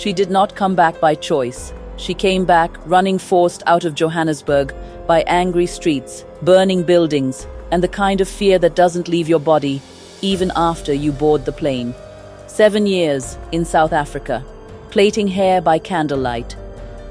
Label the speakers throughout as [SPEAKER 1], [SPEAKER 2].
[SPEAKER 1] She did not come back by choice. She came back, running forced out of Johannesburg by angry streets, burning buildings, and the kind of fear that doesn't leave your body even after you board the plane. 7 years in South Africa, plaiting hair by candlelight,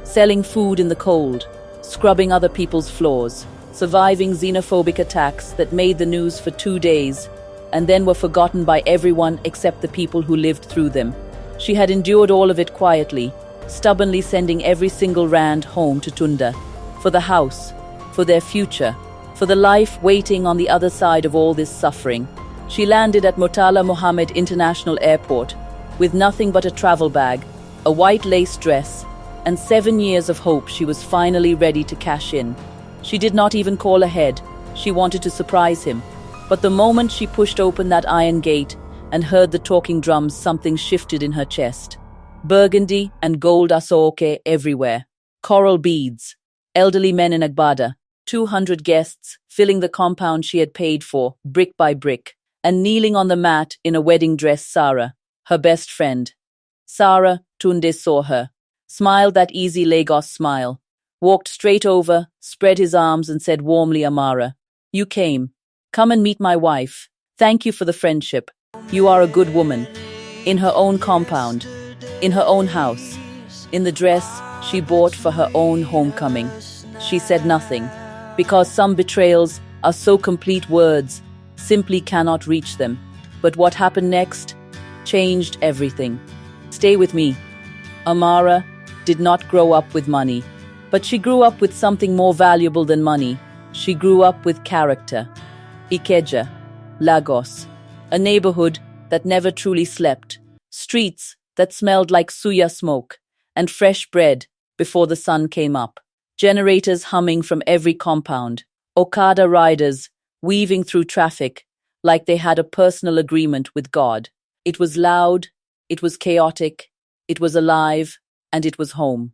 [SPEAKER 1] selling food in the cold, scrubbing other people's floors, surviving xenophobic attacks that made the news for 2 days and then were forgotten by everyone except the people who lived through them. She had endured all of it quietly, stubbornly sending every single rand home to Tunde, for the house, for their future, for the life waiting on the other side of all this suffering. She landed at Murtala Mohammed International Airport with nothing but a travel bag, a white lace dress, and 7 years of hope she was finally ready to cash in. She did not even call ahead. She wanted to surprise him. But the moment she pushed open that iron gate and heard the talking drums, something shifted in her chest. Burgundy and gold asooke everywhere. Coral beads. Elderly men in Agbada. 200 guests filling the compound she had paid for, brick by brick. And kneeling on the mat in a wedding dress, Sarah, her best friend. Sarah, Tunde saw her, smiled that easy Lagos smile, walked straight over, spread his arms and said warmly, Amara, you came. Come and meet my wife. Thank you for the friendship. You are a good woman. In her own compound, in her own house, in the dress she bought for her own homecoming. She said nothing, because some betrayals are so complete words simply cannot reach them. But what happened next changed everything. Stay with me. Amara did not grow up with money, but she grew up with something more valuable than money. She grew up with character. Ikeja, Lagos, a neighborhood that never truly slept, streets that smelled like suya smoke, and fresh bread before the sun came up, generators humming from every compound, Okada riders weaving through traffic like they had a personal agreement with God. It was loud, it was chaotic, it was alive, and it was home.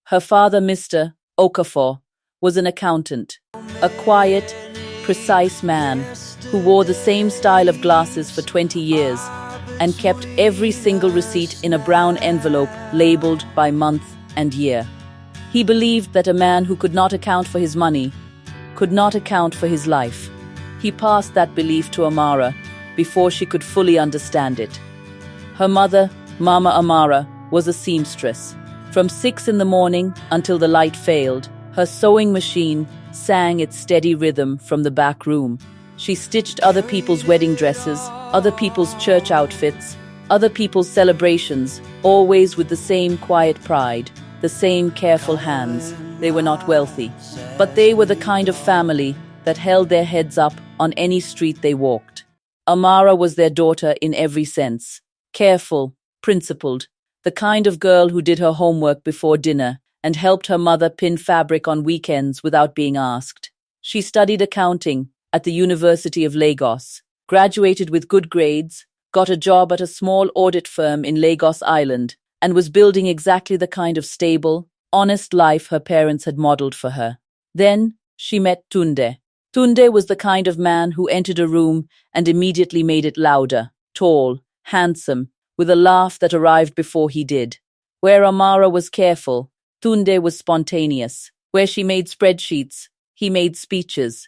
[SPEAKER 1] Her father, Mr. Okafor, was an accountant, a quiet, precise man who wore the same style of glasses for 20 years and kept every single receipt in a brown envelope labeled by month and year. He believed that a man who could not account for his money could not account for his life. He passed that belief to Amara before she could fully understand it. Her mother, Mama Amara, was a seamstress. From 6 in the morning until the light failed, her sewing machine sang its steady rhythm from the back room. She stitched other people's wedding dresses, other people's church outfits, other people's celebrations, always with the same quiet pride, the same careful hands. They were not wealthy, but they were the kind of family that held their heads up on any street they walked. Amara was their daughter in every sense. Careful, principled, the kind of girl who did her homework before dinner and helped her mother pin fabric on weekends without being asked. She studied accounting at the University of Lagos, graduated with good grades, got a job at a small audit firm in Lagos Island, and was building exactly the kind of stable, honest life her parents had modeled for her. Then she met Tunde. Tunde was the kind of man who entered a room and immediately made it louder, tall, handsome, with a laugh that arrived before he did. Where Amara was careful, Tunde was spontaneous. Where she made spreadsheets, he made speeches.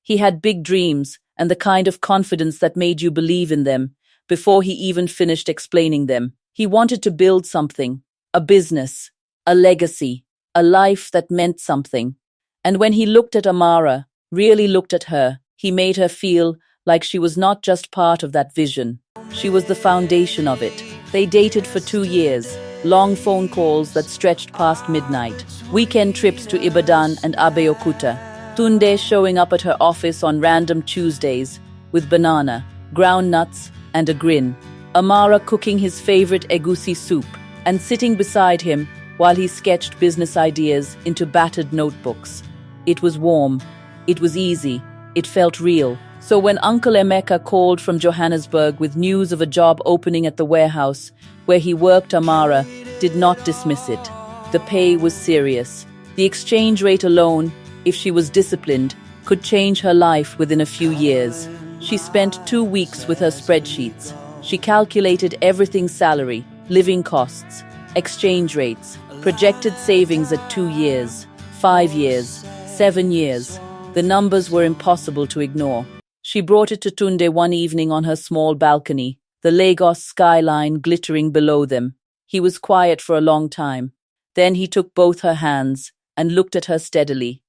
[SPEAKER 1] He had big dreams and the kind of confidence that made you believe in them before he even finished explaining them. He wanted to build something, a business, a legacy, a life that meant something. And when he looked at Amara, really looked at her, he made her feel like she was not just part of that vision. She was the foundation of it. They dated for 2 years, long phone calls that stretched past midnight, weekend trips to Ibadan and Abeokuta, Tunde showing up at her office on random Tuesdays with banana, ground nuts, and a grin, Amara cooking his favorite egusi soup and sitting beside him while he sketched business ideas into battered notebooks. It was warm. It was easy. It felt real. So when Uncle Emeka called from Johannesburg with news of a job opening at the warehouse where he worked, Amara did not dismiss it. The pay was serious. The exchange rate alone, if she was disciplined, could change her life within a few years. She spent 2 weeks with her spreadsheets. She calculated everything's salary, living costs, exchange rates, projected savings at 2 years, 5 years, 7 years. The numbers were impossible to ignore. She brought it to Tunde one evening on her small balcony, the Lagos skyline glittering below them. He was quiet for a long time. Then he took both her hands and looked at her steadily.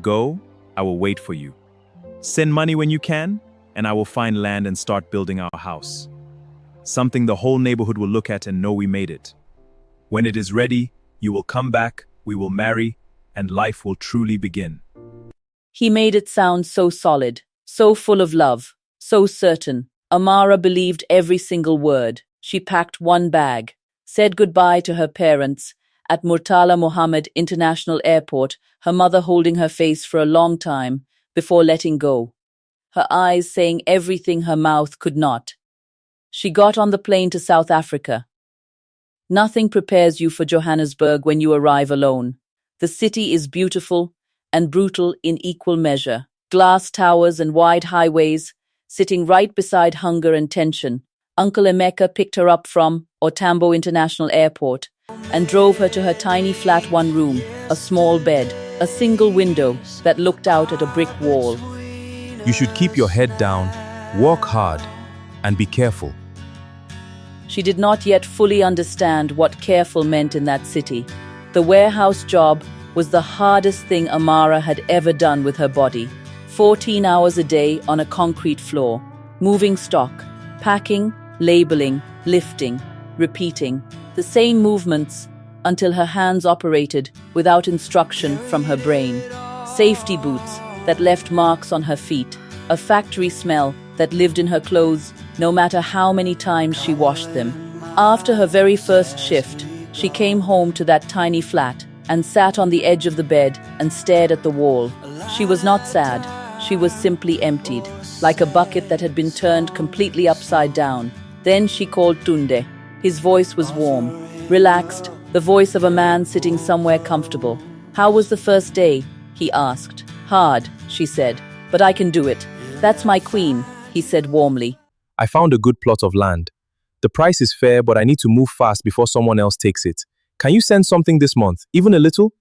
[SPEAKER 2] Go, I will wait for you. Send money when you can, and I will find land and start building our house. Something the whole neighborhood will look at and know we made it. When it is ready, you will come back, we will marry, and life will truly begin.
[SPEAKER 1] He made it sound so solid, so full of love, so certain. Amara believed every single word. She packed one bag, said goodbye to her parents at Murtala Mohammed International Airport, her mother holding her face for a long time before letting go, her eyes saying everything her mouth could not. She got on the plane to South Africa. Nothing prepares you for Johannesburg when you arrive alone. The city is beautiful and brutal in equal measure. Glass towers and wide highways, sitting right beside hunger and tension. Uncle Emeka picked her up from Tambo International Airport and drove her to her tiny flat one-room, a small bed, a single window that looked out at a brick wall.
[SPEAKER 3] You should keep your head down, work hard, and be careful.
[SPEAKER 1] She did not yet fully understand what careful meant in that city. The warehouse job was the hardest thing Amara had ever done with her body. 14 hours a day on a concrete floor, moving stock, packing, labeling, lifting, repeating the same movements until her hands operated without instruction from her brain. Safety boots that left marks on her feet, a factory smell that lived in her clothes no matter how many times she washed them. After her very first shift, she came home to that tiny flat and sat on the edge of the bed and stared at the wall. She was not sad. She was simply emptied, like a bucket that had been turned completely upside down. Then she called Tunde. His voice was warm, relaxed, the voice of a man sitting somewhere comfortable. "How was the first day?" he asked. "Hard," she said, "but I can do it. That's my queen," he said warmly.
[SPEAKER 3] I found a good plot of land. The price is fair, but I need to move fast before someone else takes it. Can you send something this month, even a little?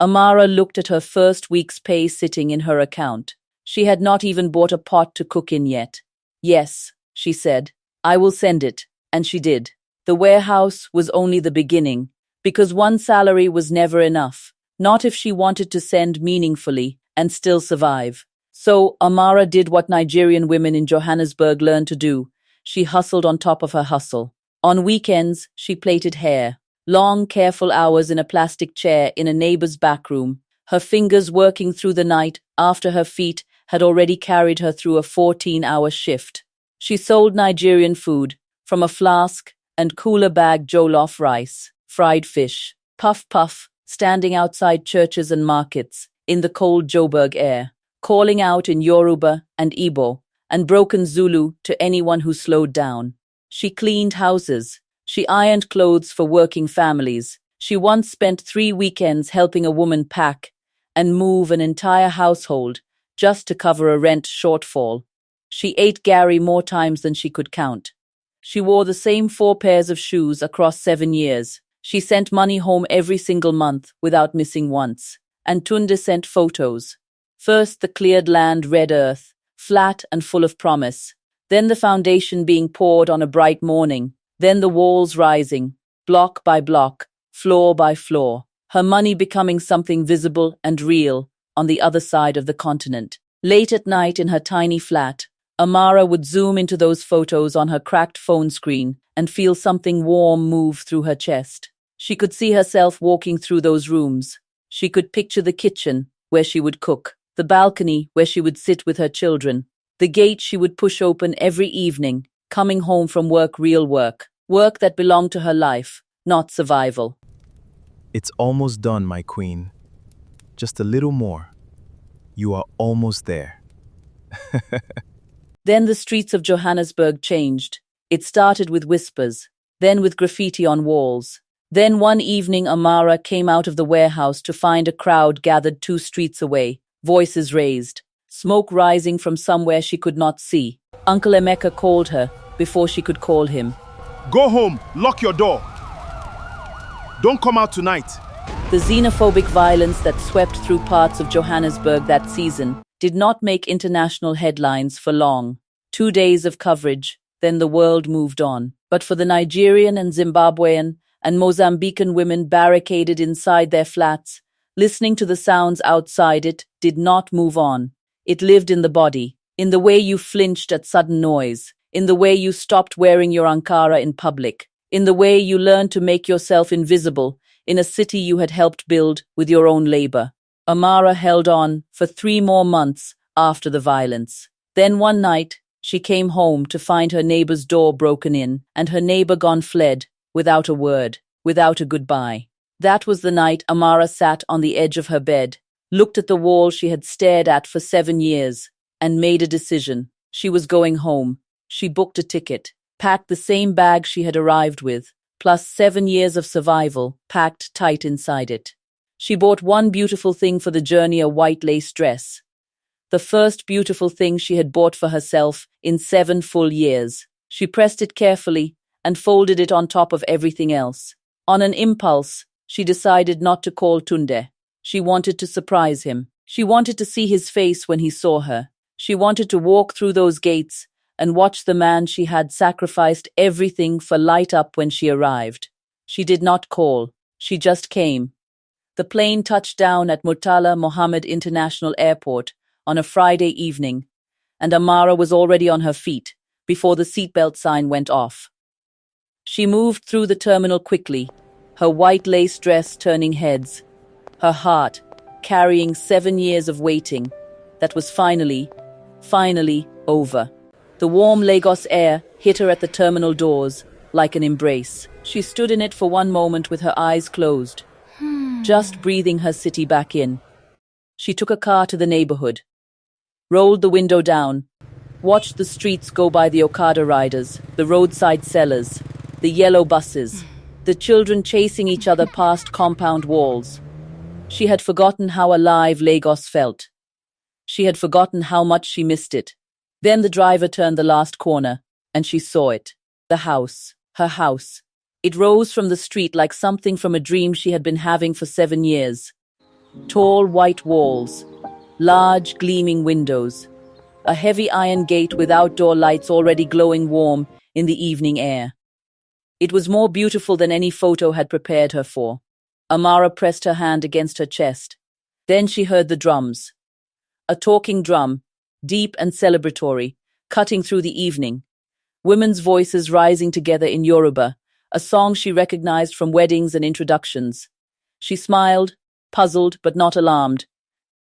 [SPEAKER 1] Amara looked at her first week's pay sitting in her account. She had not even bought a pot to cook in yet. "Yes," she said, "I will send it," and she did. The warehouse was only the beginning, because one salary was never enough, not if she wanted to send meaningfully and still survive. So Amara did what Nigerian women in Johannesburg learned to do. She hustled on top of her hustle. On weekends, she plaited hair. Long, careful hours in a plastic chair in a neighbor's back room, her fingers working through the night after her feet had already carried her through a 14-hour shift. She sold Nigerian food, from a flask and cooler-bag jollof rice, fried fish, puff-puff, standing outside churches and markets in the cold Joburg air, calling out in Yoruba and Igbo and broken Zulu to anyone who slowed down. She cleaned houses. She ironed clothes for working families. She once spent 3 weekends helping a woman pack and move an entire household just to cover a rent shortfall. She ate Gary more times than she could count. She wore the same 4 pairs of shoes across 7 years. She sent money home every single month without missing once. And Tunde sent photos. First the cleared land, red earth, flat and full of promise. Then the foundation being poured on a bright morning. Then the walls rising, block by block, floor by floor. Her money becoming something visible and real on the other side of the continent. Late at night in her tiny flat, Amara would zoom into those photos on her cracked phone screen and feel something warm move through her chest. She could see herself walking through those rooms. She could picture the kitchen where she would cook, the balcony where she would sit with her children, the gate she would push open every evening, coming home from work, real work, work that belonged to her life, not survival.
[SPEAKER 3] It's almost done, my queen. Just a little more. You are almost there.
[SPEAKER 1] Then the streets of Johannesburg changed. It started with whispers, then with graffiti on walls. Then one evening Amara came out of the warehouse to find a crowd gathered 2 streets away, voices raised, smoke rising from somewhere she could not see. Uncle Emeka called her before she could call him.
[SPEAKER 4] Go home, lock your door. Don't come out tonight.
[SPEAKER 1] The xenophobic violence that swept through parts of Johannesburg that season did not make international headlines for long. 2 days of coverage, then the world moved on. But for the Nigerian and Zimbabwean and Mozambican women barricaded inside their flats, listening to the sounds outside it did not move on. It lived in the body, in the way you flinched at sudden noise, in the way you stopped wearing your Ankara in public, in the way you learned to make yourself invisible in a city you had helped build with your own labor. Amara held on for 3 more months after the violence. Then one night, she came home to find her neighbor's door broken in and her neighbor gone fled without a word, without a goodbye. That was the night Amara sat on the edge of her bed, looked at the wall she had stared at for 7 years, and made a decision. She was going home. She booked a ticket, packed the same bag she had arrived with, plus 7 years of survival packed tight inside it. She bought one beautiful thing for the journey, a white lace dress. The first beautiful thing she had bought for herself in 7 full years. She pressed it carefully and folded it on top of everything else. On an impulse, she decided not to call Tunde. She wanted to surprise him. She wanted to see his face when he saw her. She wanted to walk through those gates and watch the man she had sacrificed everything for light up when she arrived. She did not call. She just came. The plane touched down at Murtala Mohammed International Airport on a Friday evening, and Amara was already on her feet before the seatbelt sign went off. She moved through the terminal quickly, her white lace dress turning heads, her heart carrying 7 years of waiting that was finally over. The warm Lagos air hit her at the terminal doors like an embrace. She stood in it for one moment with her eyes closed, just breathing her city back in. She took a car to the neighborhood, rolled the window down, watched the streets go by, the Okada riders, the roadside sellers, the yellow buses, the children chasing each other past compound walls. She had forgotten how alive Lagos felt. She had forgotten how much she missed it. Then the driver turned the last corner, and she saw it. The house. Her house. It rose from the street like something from a dream she had been having for 7 years. Tall white walls, large gleaming windows, a heavy iron gate with outdoor lights already glowing warm in the evening air. It was more beautiful than any photo had prepared her for. Amara pressed her hand against her chest. Then she heard the drums. A talking drum, deep and celebratory, cutting through the evening. Women's voices rising together in Yoruba, a song she recognized from weddings and introductions. She smiled, puzzled but not alarmed.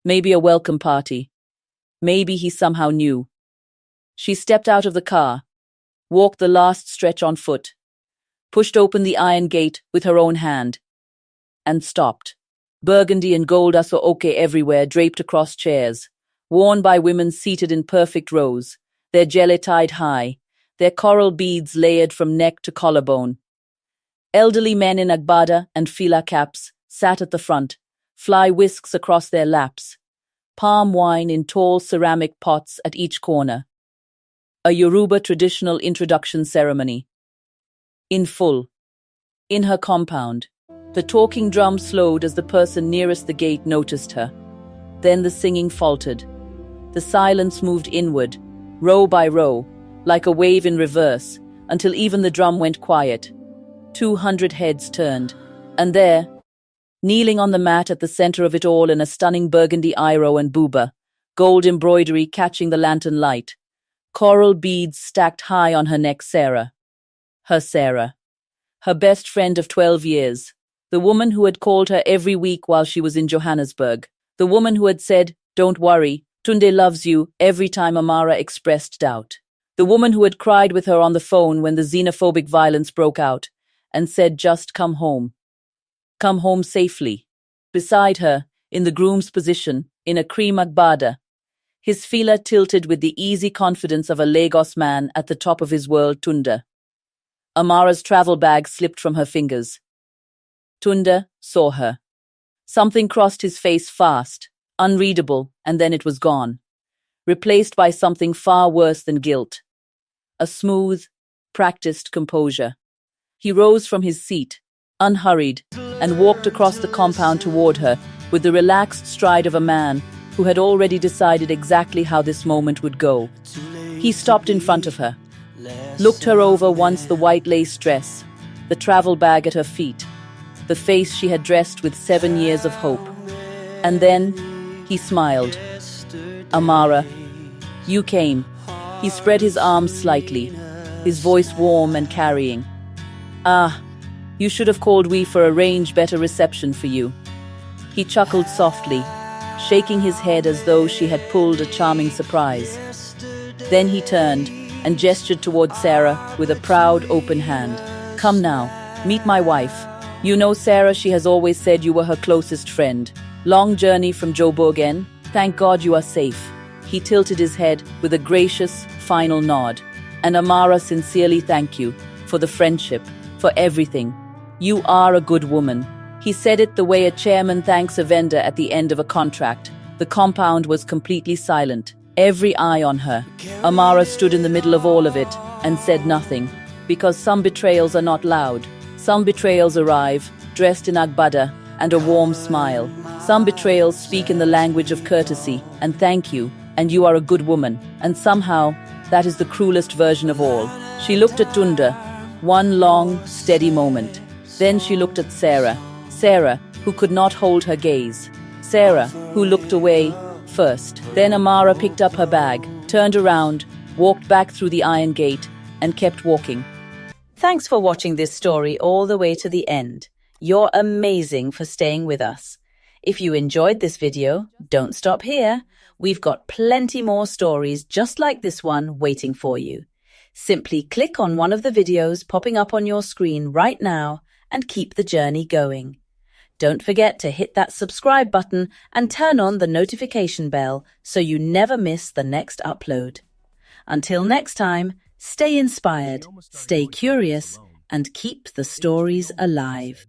[SPEAKER 1] Maybe a welcome party. Maybe he somehow knew. She stepped out of the car, walked the last stretch on foot, pushed open the iron gate with her own hand, and stopped. Burgundy and gold oke everywhere, draped across chairs, worn by women seated in perfect rows, their jelle tied high, their coral beads layered from neck to collarbone. Elderly men in agbada and fila caps sat at the front, fly whisks across their laps, palm wine in tall ceramic pots at each corner. A Yoruba traditional introduction ceremony. In full. In her compound. The talking drum slowed as the person nearest the gate noticed her. Then the singing faltered. The silence moved inward, row by row, like a wave in reverse, until even the drum went quiet. 200 heads turned, and there, kneeling on the mat at the center of it all in a stunning burgundy iro and buba, gold embroidery catching the lantern light, coral beads stacked high on her neck, Sarah. Her Sarah. Her best friend of 12 years. The woman who had called her every week while she was in Johannesburg. The woman who had said, "Don't worry, Tunde loves you," every time Amara expressed doubt. The woman who had cried with her on the phone when the xenophobic violence broke out and said, "Just come home. Come home safely." Beside her, in the groom's position, in a cream agbada, his fila tilted with the easy confidence of a Lagos man at the top of his world, Tunde. Amara's travel bag slipped from her fingers. Tunde saw her. Something crossed his face fast, unreadable, and then it was gone, replaced by something far worse than guilt. A smooth, practiced composure. He rose from his seat, unhurried, and walked across the compound toward her with the relaxed stride of a man who had already decided exactly how this moment would go. He stopped in front of her, looked her over once, the white lace dress, the travel bag at her feet, the face she had dressed with 7 years of hope. And then he smiled. "Amara, you came." He spread his arms slightly, his voice warm and carrying. "Ah, you should have called. We for arrange better reception for you." He chuckled softly, shaking his head as though she had pulled a charming surprise. Then he turned and gestured toward Sarah with a proud, open hand. "Come now, meet my wife. You know Sarah, she has always said you were her closest friend. Long journey from Joburg. Thank God you are safe." He tilted his head with a gracious, final nod. "And Amara, sincerely thank you for the friendship, for everything. You are a good woman." He said it the way a chairman thanks a vendor at the end of a contract. The compound was completely silent, every eye on her. Amara stood in the middle of all of it and said nothing, because some betrayals are not loud. Some betrayals arrive, dressed in agbada and a warm smile. Some betrayals speak in the language of courtesy and thank you, and you are a good woman. And somehow, that is the cruelest version of all. She looked at Tunde, one long, steady moment. Then she looked at Sarah. Sarah, who could not hold her gaze. Sarah, who looked away first. Then Amara picked up her bag, turned around, walked back through the iron gate, and kept walking. Thanks for watching this story all the way to the end. You're amazing for staying with us. If you enjoyed this video, don't stop here. We've got plenty more stories just like this one waiting for you. Simply click on one of the videos popping up on your screen right now and keep the journey going. Don't forget to hit that subscribe button and turn on the notification bell so you never miss the next upload. Until next time, stay inspired, stay curious, and keep the stories alive.